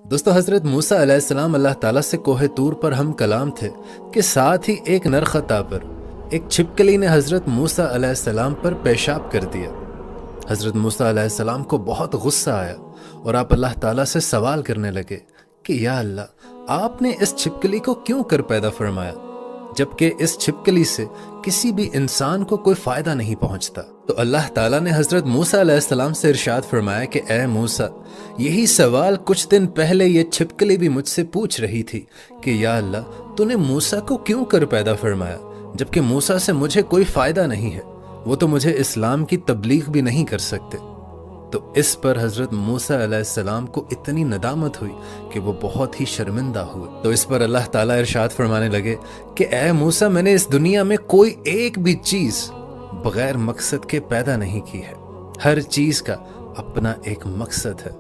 دوستو حضرت موسیٰ علیہ السلام اللہ تعالیٰ سے کوہ طور پر ہم کلام تھے کہ ساتھ ہی ایک نر خطا پر ایک چھپکلی نے حضرت موسیٰ علیہ السلام پر پیشاب کر دیا۔ حضرت موسیٰ علیہ السلام کو بہت غصہ آیا اور آپ اللہ تعالیٰ سے سوال کرنے لگے کہ یا اللہ، آپ نے اس چھپکلی کو کیوں کر پیدا فرمایا جبکہ اس چھپکلی سے کسی بھی انسان کو کوئی فائدہ نہیں پہنچتا؟ تو اللہ تعالیٰ نے حضرت موسیٰ علیہ السلام سے ارشاد فرمایا کہ اے موسیٰ، یہی سوال کچھ دن پہلے یہ چھپکلی بھی مجھ سے پوچھ رہی تھی کہ یا اللہ، تو نے موسیٰ کو کیوں کر پیدا فرمایا جبکہ موسیٰ سے مجھے کوئی فائدہ نہیں ہے، وہ تو مجھے اسلام کی تبلیغ بھی نہیں کر سکتے۔ تو اس پر حضرت موسیٰ علیہ السلام کو اتنی ندامت ہوئی کہ وہ بہت ہی شرمندہ ہوئے۔ تو اس پر اللہ تعالیٰ ارشاد فرمانے لگے کہ اے موسیٰ، میں نے اس دنیا میں کوئی ایک بھی چیز بغیر مقصد کے پیدا نہیں کی ہے، ہر چیز کا اپنا ایک مقصد ہے۔